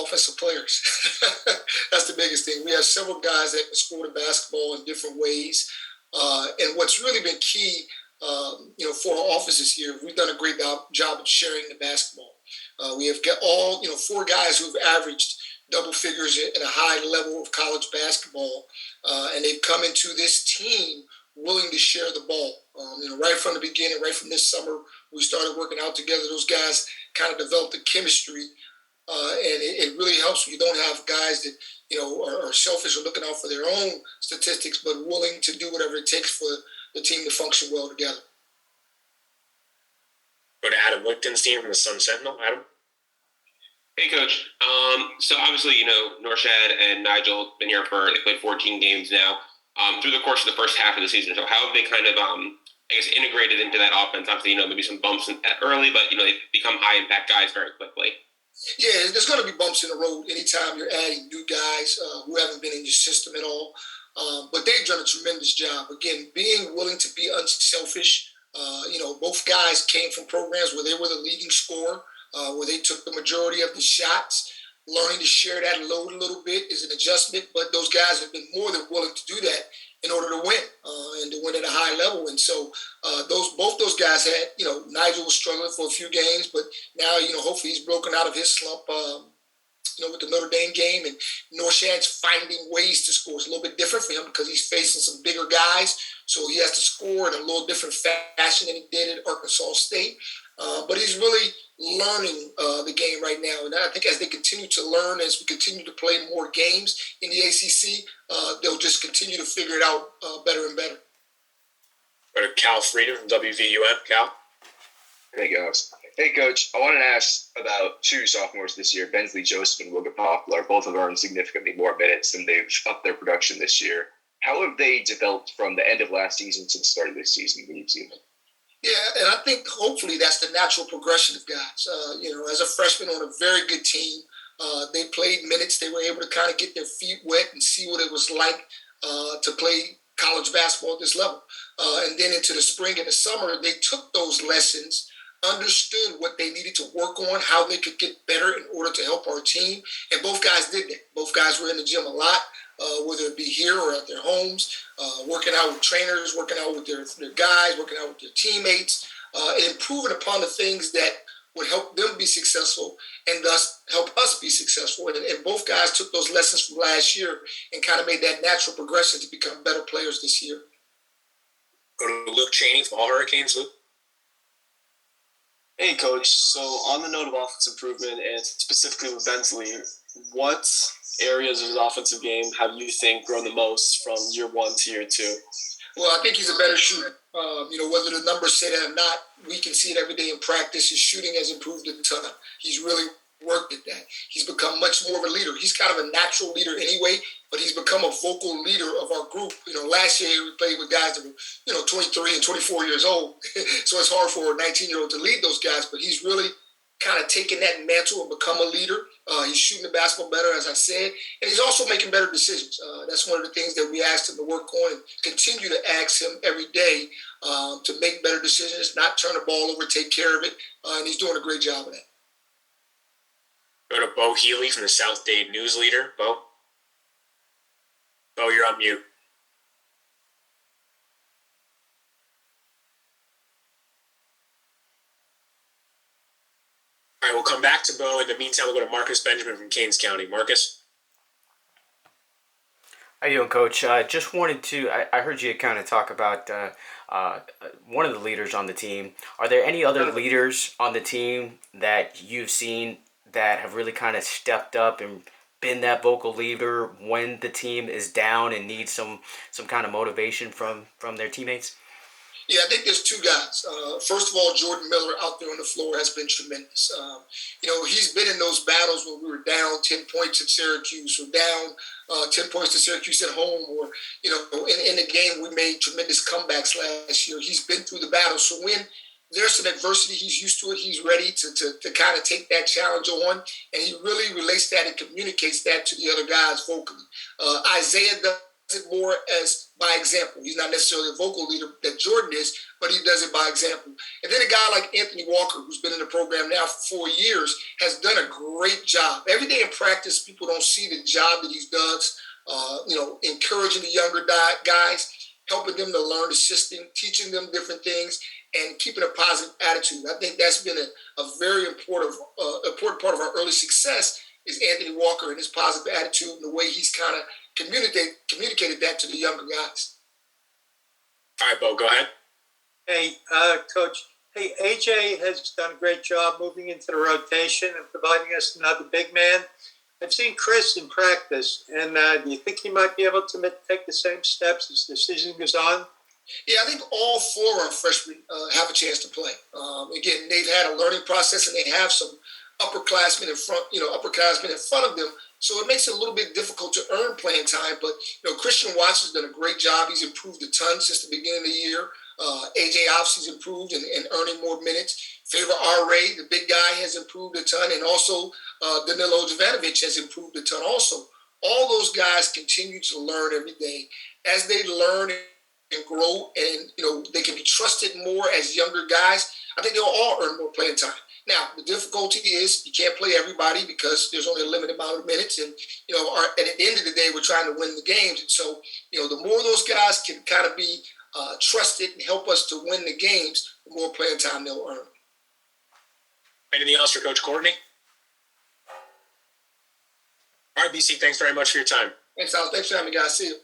offensive players. That's the biggest thing. We have several guys that can score the basketball in different ways. And what's really been key, for our offices here, we've done a great job of sharing the basketball. We have got all, 4 guys who've averaged double figures at a high level of college basketball, and they've come into this team willing to share the ball. Right from the beginning, right from this summer, we started working out together. Those guys kind of developed the chemistry, and it really helps when you don't have guys that are selfish or looking out for their own statistics, but willing to do whatever it takes for the team to function well together. Go to Adam Lichtenstein from the Sun Sentinel. Adam? Hey, Coach. So obviously, Norshad and Nigel been here they played 14 games now through the course of the first half of the season. So how have they kind of, integrated into that offense? Obviously, maybe some bumps early, but, they've become high-impact guys very quickly. Yeah, there's going to be bumps in the road anytime you're adding new guys who haven't been in your system at all. But they've done a tremendous job. Again, being willing to be unselfish. Both guys came from programs where they were the leading scorer, where they took the majority of the shots. Learning to share that load a little bit is an adjustment, but those guys have been more than willing to do that in order to win and to win at a high level. And so both those guys had, Nigel was struggling for a few games, but now, hopefully he's broken out of his slump, with the Notre Dame game, and Norshad's finding ways to score. It's a little bit different for him because he's facing some bigger guys, so he has to score in a little different fashion than he did at Arkansas State. But he's really learning the game right now. And I think as they continue to learn, as we continue to play more games in the ACC, they'll just continue to figure it out better and better. Go to Cal Freedom from WVUM. Cal? Hey, guys. Hey, Coach. I wanted to ask about 2 sophomores this year, Bensley Joseph and Wilga Poplar. Both have earned significantly more minutes and they've upped their production this year. How have they developed from the end of last season to the start of this season when you've seen them? Yeah, and I think hopefully that's the natural progression of guys. As a freshman on a very good team, they played minutes. They were able to kind of get their feet wet and see what it was like to play college basketball at this level. And then into the spring and the summer, they took those lessons, understood what they needed to work on, how they could get better in order to help our team. And both guys did that. Both guys were in the gym a lot, whether it be here or at their homes, working out with trainers, working out with their guys, working out with their teammates, and improving upon the things that would help them be successful and thus help us be successful. And both guys took those lessons from last year and kind of made that natural progression to become better players this year. Go to Luke Chaney from All Hurricanes. Luke? Hey, Coach. So on the note of offense improvement, and specifically with Bensley, what areas of his offensive game have you think grown the most from year 1 to year 2? Well, I think he's a better shooter. Whether the numbers say that or not, we can see it every day in practice. His shooting has improved a ton. He's really worked at that. He's become much more of a leader. He's kind of a natural leader anyway, but he's become a vocal leader of our group. Last year we played with guys that were, 23 and 24 years old. So it's hard for a 19-year-old to lead those guys, but he's really kind of taken that mantle and become a leader. He's shooting the basketball better, as I said, and he's also making better decisions. That's one of the things that we asked him to work on and continue to ask him every day to make better decisions, not turn the ball over, take care of it, and he's doing a great job of that. Go to Bo Healy from the South Dade News Leader. Bo, you're on mute. All right, we'll come back to Bo. In the meantime, we'll go to Marcus Benjamin from Keynes County. Marcus? How you doing, Coach? Just wanted to, I heard you kind of talk about one of the leaders on the team. Are there any other leaders on the team that you've seen that have really kind of stepped up and been that vocal leader when the team is down and needs some kind of motivation from their teammates? Yeah, I think there's 2 guys. First of all, Jordan Miller out there on the floor has been tremendous. He's been in those battles when we were down 10 points at Syracuse, or down 10 points to Syracuse at home, or, in the game we made tremendous comebacks last year. He's been through the battle. So when there's some adversity, he's used to it. He's ready to kind of take that challenge on, and he really relates that and communicates that to the other guys vocally. Isaiah it more as by example. He's not necessarily a vocal leader that Jordan is, but he does it by example. And then a guy like Anthony Walker, who's been in the program now for 4 years, has done a great job. Every day in practice, people don't see the job that he does, encouraging the younger guys, helping them to learn the system, teaching them different things, and keeping a positive attitude. I think that's been a very important part of our early success is Anthony Walker and his positive attitude and the way he's kind of communicated that to the younger guys. All right, Bo, go ahead. Hey, Coach. Hey, AJ has done a great job moving into the rotation and providing us another big man. I've seen Chris in practice, and do you think he might be able to take the same steps as the season goes on? Yeah, I think all 4 of our freshmen have a chance to play. Again, they've had a learning process, and they have some upperclassmen in front of them. So it makes it a little bit difficult to earn playing time. But Christian Watson's done a great job. He's improved a ton since the beginning of the year. AJ obviously's improved and earning more minutes. Favor R-Ray, the big guy, has improved a ton, and also Danilo Jovanovic has improved a ton. Also, all those guys continue to learn every day. As they learn and grow, and they can be trusted more as younger guys, I think they'll all earn more playing time. Now, the difficulty is you can't play everybody because there's only a limited amount of minutes. And, at the end of the day, we're trying to win the games. And so, the more those guys can kind of be trusted and help us to win the games, the more playing time they'll earn. Anything else for Coach Courtney? All right, BC, thanks very much for your time. Thanks, Alex. Thanks for having me, guys. See you.